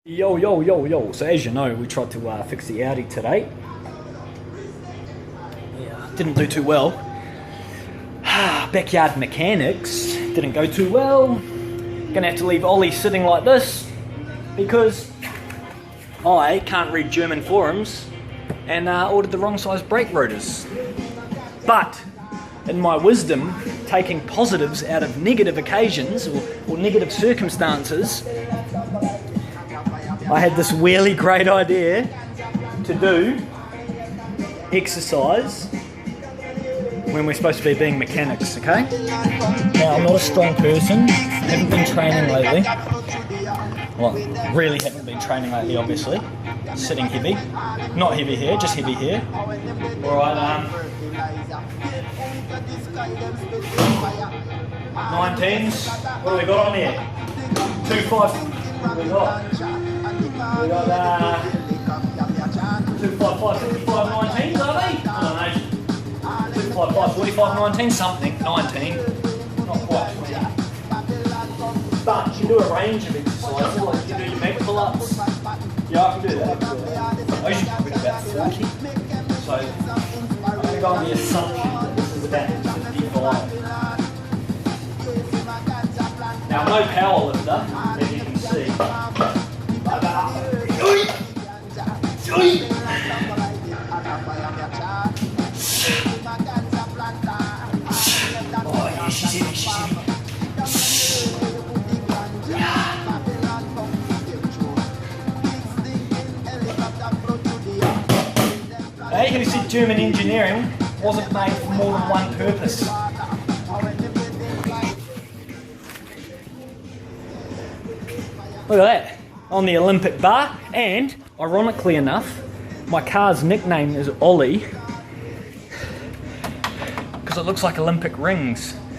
Yo, yo, yo, yo. So as you know, we tried to fix the Audi today. Yeah, didn't do too well. Backyard mechanics didn't go too well. Gonna have to leave Ollie sitting like this because I can't read German forums and ordered the wrong size brake rotors. But in my wisdom, taking positives out of negative occasions or negative circumstances, I had this really great idea to do exercise when we're supposed to be being mechanics, okay? Now, I'm not a strong person, haven't been training lately. Well, really haven't been training lately, obviously. Sitting heavy. Not heavy here, just heavy here. Alright, 19s. What do we got on here? 2.5. What do we got? We got 255, 55, 19s, are they? I don't know. 255, 45, 19, something. 19. Not quite 20. But you can do a range of exercises, like you can do your back pull-ups. Yeah, I can do that. I usually do about 40. So I'm going to go on the assumption that this is about 55. Now, no power lifter, as you can see. Oh, yeah, she's heavy, she's heavy. Now you can see German engineering wasn't made for more than one purpose. Look at that, on the Olympic bar, and ironically enough, my car's nickname is Ollie because it looks like Olympic rings.